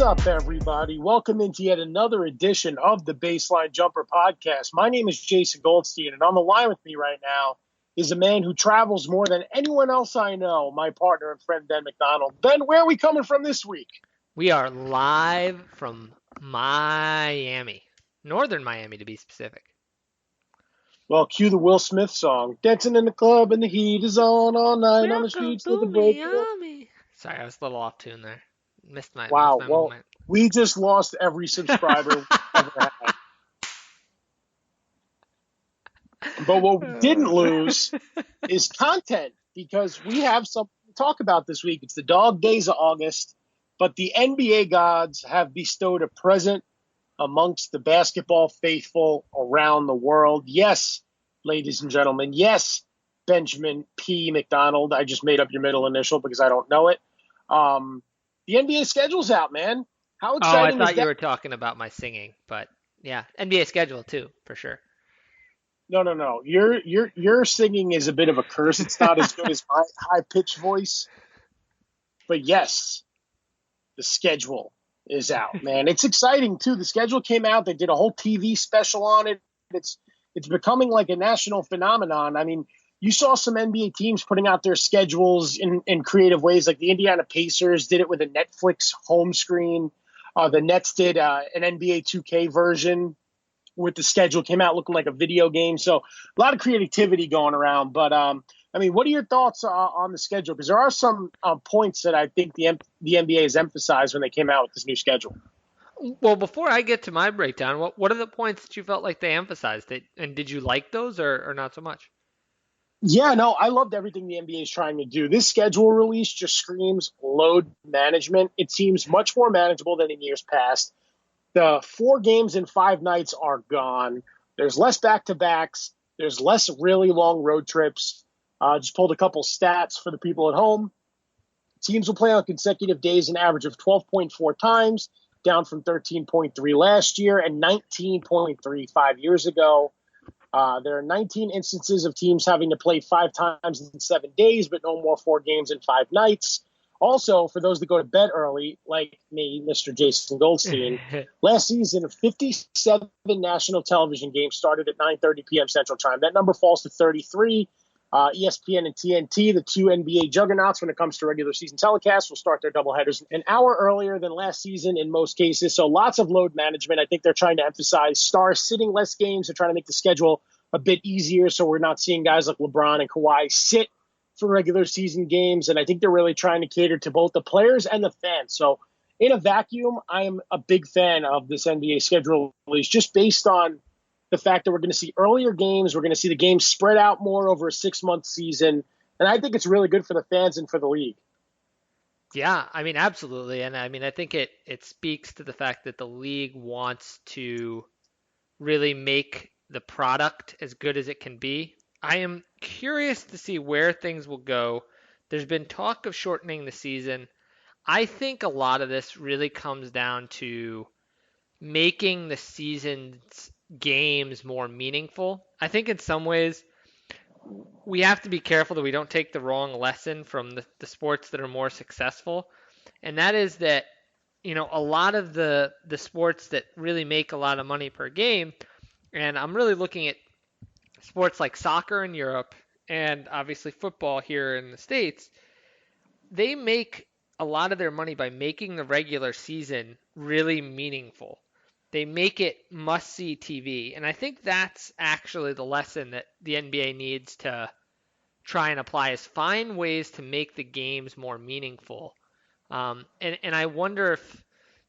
up, everybody? Welcome into yet another edition of the Baseline Jumper podcast. My name is Jason Goldstein, and on the line with me right now is a man who travels more than anyone else I know, my partner and friend, Ben McDonald. Ben, where are we coming from this week? We are live from Miami, northern Miami to be specific. Well, cue the Will Smith song. Dancing in the club and the heat is on all night on the Welcome streets till the to break of day. Miami. Sorry, I was a little off tune there. Missed my Wow, well, moment. we just lost every subscriber we've ever had. But what we didn't lose is content, because we have something to talk about this week. It's the dog days of August, but the NBA gods have bestowed a present amongst the basketball faithful around the world. Yes, ladies and gentlemen. Yes, Benjamin P. McDonald. I just made up your middle initial because I don't know it. The NBA schedule's out, man. How exciting I is thought that? you were talking about my singing, but yeah, NBA schedule too, for sure. No. Your singing is a bit of a curse. It's not as good as my high-pitched voice. But yes, the schedule is out, man. It's exciting too. The schedule came out. They did a whole TV special on it. It's becoming like a national phenomenon. I mean, you saw some NBA teams putting out their schedules in creative ways, like the Indiana Pacers did it with a Netflix home screen. The Nets did an NBA 2K version with the schedule, came out looking like a video game. So a lot of creativity going around. But I mean, what are your thoughts on the schedule? Because there are some points that I think the NBA has emphasized when they came out with this new schedule. Well, before I get to my breakdown, what are the points that you felt like they emphasized? And did you like those or not so much? Yeah, no, I loved everything the NBA is trying to do. This schedule release just screams load management. It seems much more manageable than in years past. The 4 games in 5 nights are gone. There's less back-to-backs. There's less really long road trips. Just pulled a couple stats for the people at home. Teams will play on consecutive days an average of 12.4 times, down from 13.3 last year and 19.3 5 years ago. There are 19 instances of teams having to play 5 times in 7 days, but no more 4 games in 5 nights. Also, for those that go to bed early, like me, Mr. Jason Goldstein, last season, 57 national television games started at 9:30 p.m. Central Time. That number falls to 33. ESPN and TNT, the 2 NBA juggernauts when it comes to regular season telecasts, will start their doubleheaders an hour earlier than last season in most cases. So lots of load management. I think they're trying to emphasize stars sitting less games. They're trying to make the schedule a bit easier, so we're not seeing guys like LeBron and Kawhi sit for regular season games. And I think they're really trying to cater to both the players and the fans. So in a vacuum, I am a big fan of this NBA schedule release, just based on the fact that we're going to see earlier games. We're going to see the games spread out more over a 6-month season. And I think it's really good for the fans and for the league. Yeah, I mean, absolutely. And I mean, I think it speaks to the fact that the league wants to really make the product as good as it can be. I am curious to see where things will go. There's been talk of shortening the season. I think a lot of this really comes down to making the season's games more meaningful. I think in some ways we have to be careful that we don't take the wrong lesson from the sports that are more successful. And that is that, a lot of the sports that really make a lot of money per game, and I'm really looking at sports like soccer in Europe and obviously football here in the States, they make a lot of their money by making the regular season really meaningful. They make it must see TV. And I think that's actually the lesson that the NBA needs to try and apply is find ways to make the games more meaningful. And I wonder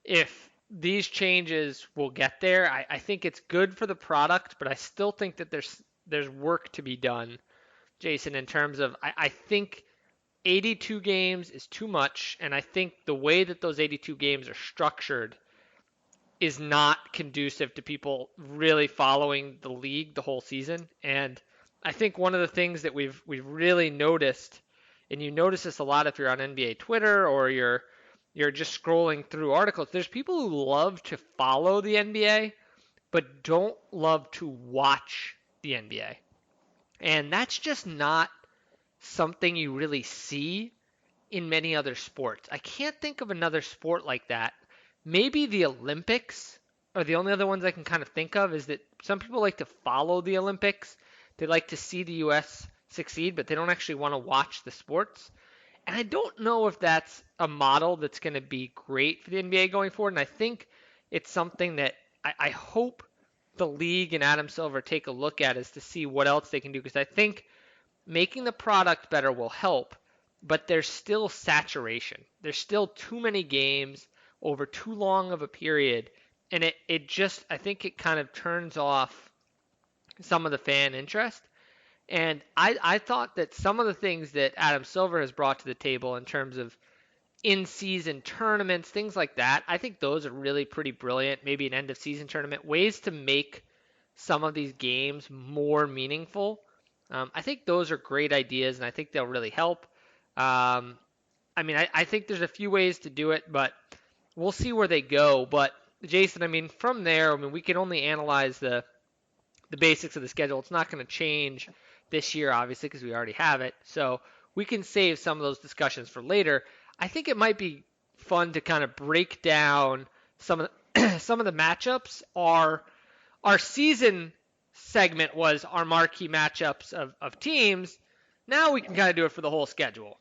if these changes will get there. I think it's good for the product, but I still think that there's work to be done, Jason, in terms of I think 82 games is too much, and I think the way that those 82 games are structured is not conducive to people really following the league the whole season. And I think one of the things that we've really noticed, and you notice this a lot if you're on NBA Twitter or you're just scrolling through articles, there's people who love to follow the NBA but don't love to watch the NBA. And that's just not something you really see in many other sports. I can't think of another sport like that. Maybe the Olympics are the only other ones I can kind of think of. Is that some people like to follow the Olympics. They like to see the U.S. succeed, but they don't actually want to watch the sports. And I don't know if that's a model that's going to be great for the NBA going forward. And I think it's something that I hope the league and Adam Silver take a look at is to see what else they can do. Because I think making the product better will help, but there's still saturation. There's still too many games over too long of a period. And it just, I think it kind of turns off some of the fan interest. And I thought that some of the things that Adam Silver has brought to the table in terms of in season tournaments, things like that, I think those are really pretty brilliant. Maybe an end of season tournament, ways to make some of these games more meaningful. I think those are great ideas, and I think they'll really help. I mean, I think there's a few ways to do it, but we'll see where they go. But Jason, I mean, from there, I mean, we can only analyze the basics of the schedule. It's not going to change this year, obviously, because we already have it. So we can save some of those discussions for later. I think it might be fun to kind of break down some of some of the matchups. Our season segment was our marquee matchups of teams. Now we can kind of do it for the whole schedule.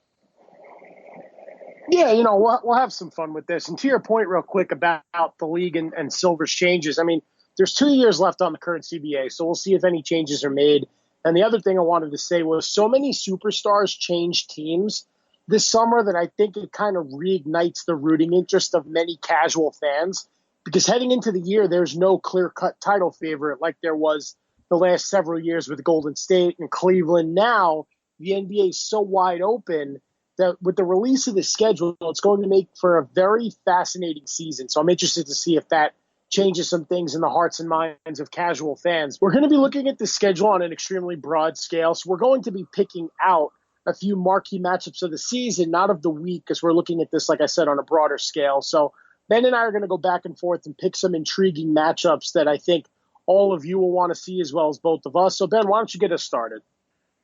Yeah, we'll have some fun with this. And to your point, real quick about the league and Silver's changes, I mean, there's 2 years left on the current CBA, so we'll see if any changes are made. And the other thing I wanted to say was so many superstars changed teams this summer that I think it kind of reignites the rooting interest of many casual fans because heading into the year, there's no clear-cut title favorite like there was the last several years with Golden State and Cleveland. Now, the NBA is so wide open that with the release of the schedule, it's going to make for a very fascinating season. So I'm interested to see if that changes some things in the hearts and minds of casual fans. We're going to be looking at the schedule on an extremely broad scale. So we're going to be picking out a few marquee matchups of the season, not of the week, because we're looking at this, like I said, on a broader scale. So Ben and I are going to go back and forth and pick some intriguing matchups that I think all of you will want to see as well as both of us. So Ben, why don't you get us started?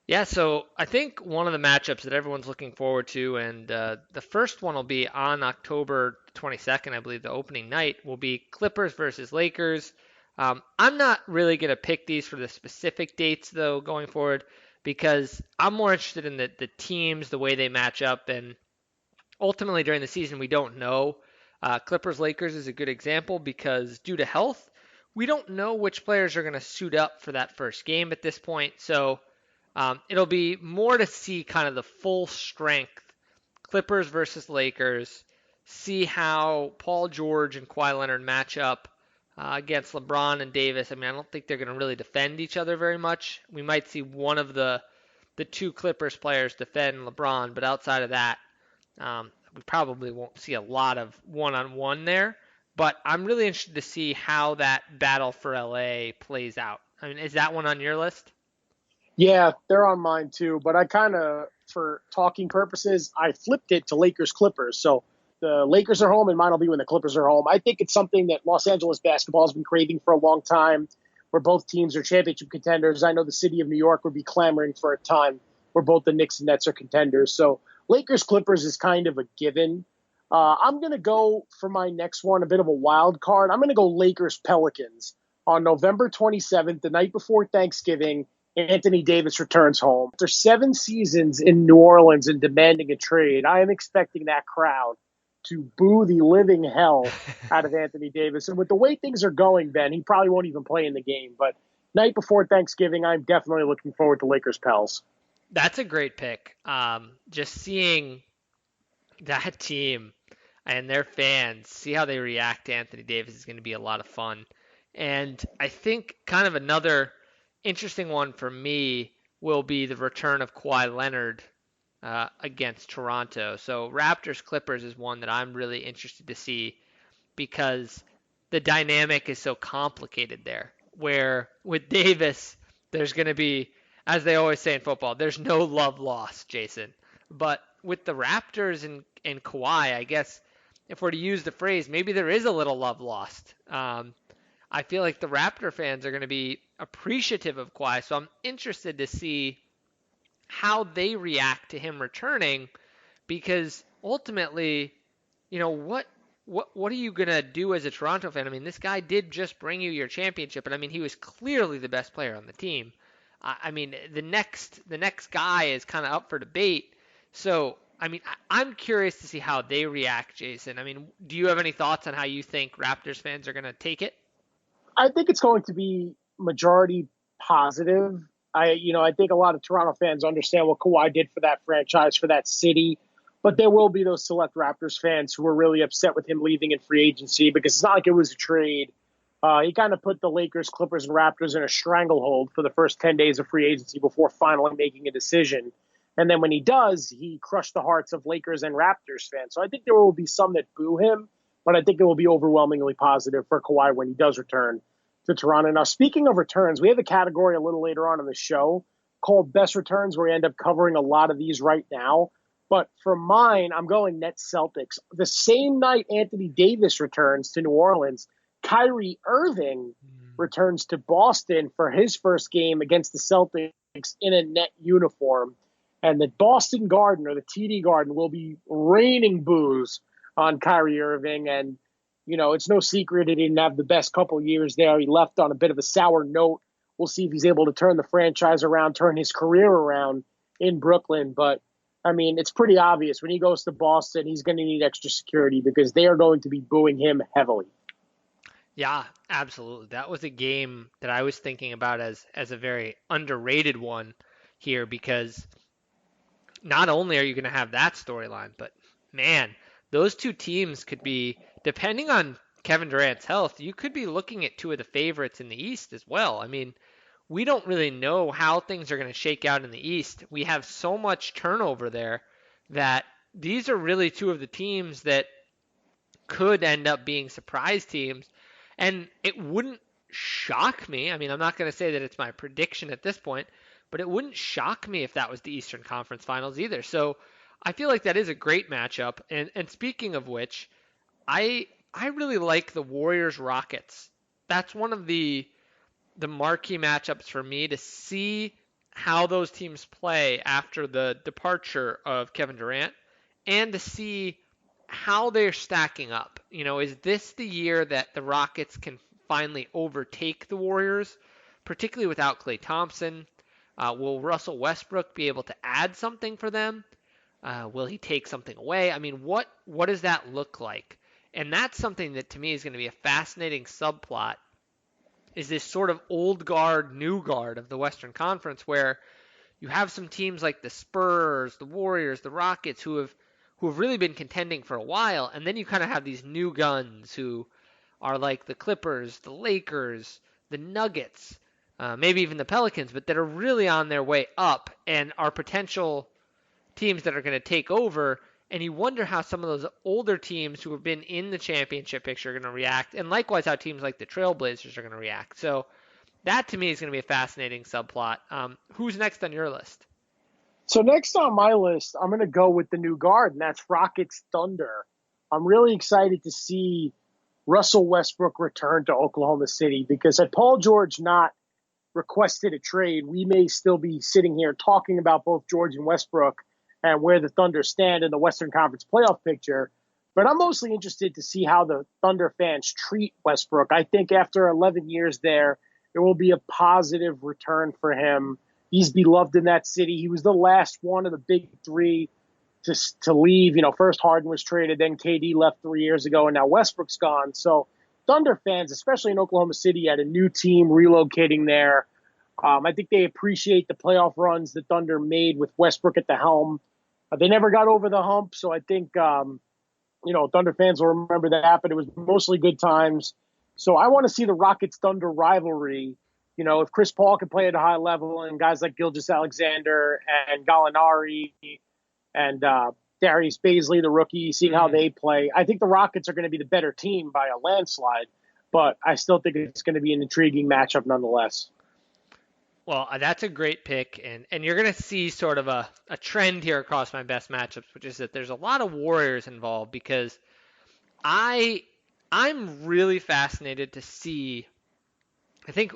Yeah, so I think one of the matchups that everyone's looking forward to, and the first one will be on October 22nd, I believe, the opening night, will be Clippers versus Lakers. I'm not really going to pick these for the specific dates, though, going forward, because I'm more interested in the teams, the way they match up, and ultimately during the season, we don't know. Clippers Lakers is a good example because due to health, we don't know which players are going to suit up for that first game at this point. So it'll be more to see kind of the full strength Clippers versus Lakers, see how Paul George and Kawhi Leonard match up against LeBron and Davis. I mean, I don't think they're going to really defend each other very much. We might see one of the two Clippers players defend LeBron, but outside of that, we probably won't see a lot of one-on-one there. But I'm really interested to see how that battle for LA plays out. I mean, is that one on your list? Yeah, they're on mine too. But I kind of, for talking purposes, I flipped it to Lakers Clippers. So the Lakers are home and mine will be when the Clippers are home. I think it's something that Los Angeles basketball has been craving for a long time, where both teams are championship contenders. I know the city of New York would be clamoring for a time where both the Knicks and Nets are contenders. So Lakers Clippers is kind of a given. I'm going to go for my next one, a bit of a wild card. I'm going to go Lakers Pelicans on November 27th, the night before Thanksgiving. Anthony Davis returns home. After 7 seasons in New Orleans and demanding a trade, I am expecting that crowd to boo the living hell out of Anthony Davis. And with the way things are going, Ben, he probably won't even play in the game. But night before Thanksgiving, I'm definitely looking forward to Lakers Pels. That's a great pick. Just seeing that team and their fans, see how they react to Anthony Davis is going to be a lot of fun. And I think kind of another interesting one for me will be the return of Kawhi Leonard against Toronto. So Raptors Clippers is one that I'm really interested to see because the dynamic is so complicated there. Where with Davis, there's going to be, as they always say in football, there's no love lost, Jason. But with the Raptors and Kawhi, I guess if we're to use the phrase, maybe there is a little love lost. I feel like the Raptor fans are going to be appreciative of Kawhi, so I'm interested to see how they react to him returning because ultimately, what what are you gonna do as a Toronto fan? I mean, this guy did just bring you your championship, and I mean, he was clearly the best player on the team. I mean, the next guy is kind of up for debate. So, I mean, I'm curious to see how they react, Jason. I mean, do you have any thoughts on how you think Raptors fans are gonna take it? I think it's going to be majority positive. I think a lot of Toronto fans understand what Kawhi did for that franchise, for that city, but there will be those select Raptors fans who are really upset with him leaving in free agency because it's not like it was a trade. He kind of put the Lakers, Clippers, and Raptors in a stranglehold for the first 10 days of free agency before finally making a decision. And then when he does, he crushed the hearts of Lakers and Raptors fans. So I think there will be some that boo him, but I think it will be overwhelmingly positive for Kawhi when he does return to Toronto. Now, speaking of returns, we have a category a little later on in the show called Best Returns, where we end up covering a lot of these right now. But for mine, I'm going Nets Celtics. The same night Anthony Davis returns to New Orleans, Kyrie Irving returns to Boston for his first game against the Celtics in a net uniform. And the Boston Garden, or the TD Garden, will be raining boos on Kyrie Irving. And it's no secret he didn't have the best couple years there. He left on a bit of a sour note. We'll see if he's able to turn the franchise around, turn his career around in Brooklyn. But, I mean, it's pretty obvious when he goes to Boston, he's going to need extra security because they are going to be booing him heavily. Yeah, absolutely. That was a game that I was thinking about as a very underrated one here because not only are you going to have that storyline, but man, those two teams could be, depending on Kevin Durant's health, you could be looking at two of the favorites in the East as well. I mean, we don't really know how things are going to shake out in the East. We have so much turnover there that these are really two of the teams that could end up being surprise teams. And it wouldn't shock me. I mean, I'm not going to say that it's my prediction at this point, but it wouldn't shock me if that was the Eastern Conference Finals either. So I feel like that is a great matchup. And speaking of which, I really like the Warriors Rockets. That's one of the marquee matchups for me to see how those teams play after the departure of Kevin Durant and to see how they're stacking up. Is this the year that the Rockets can finally overtake the Warriors, particularly without Klay Thompson? Will Russell Westbrook be able to add something for them? Will he take something away? I mean, what does that look like? And that's something that to me is going to be a fascinating subplot is this sort of old guard, new guard of the Western Conference where you have some teams like the Spurs, the Warriors, the Rockets who have really been contending for a while, and then you kind of have these new guns who are like the Clippers, the Lakers, the Nuggets, maybe even the Pelicans, but that are really on their way up and are potential teams that are going to take over. And you wonder how some of those older teams who have been in the championship picture are going to react, and likewise how teams like the Trailblazers are going to react. So that to me is going to be a fascinating subplot. Who's next on your list? So next on my list, I'm going to go with the new guard, and that's Rockets Thunder. I'm really excited to see Russell Westbrook return to Oklahoma City because had Paul George not requested a trade, we may still be sitting here talking about both George and Westbrook and where the Thunder stand in the Western Conference playoff picture. But I'm mostly interested to see how the Thunder fans treat Westbrook. I think after 11 years there, it will be a positive return for him. He's beloved in that city. He was the last one of the big three to leave. First Harden was traded, then KD left 3 years ago, and now Westbrook's gone. So Thunder fans, especially in Oklahoma City, had a new team relocating there. I think they appreciate the playoff runs the Thunder made with Westbrook at the helm. They never got over the hump, so I think Thunder fans will remember that, but it was mostly good times. So I want to see the Rockets Thunder rivalry. If Chris Paul can play at a high level and guys like Gilgeous Alexander and Gallinari and Darius Baisley, the rookie, seeing how they play, I think the Rockets are going to be the better team by a landslide. But I still think it's going to be an intriguing matchup nonetheless. Well, that's a great pick, and you're going to see sort of a trend here across my best matchups, which is that there's a lot of Warriors involved because I I'm really fascinated to see. I think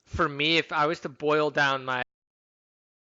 for me, if I was to boil down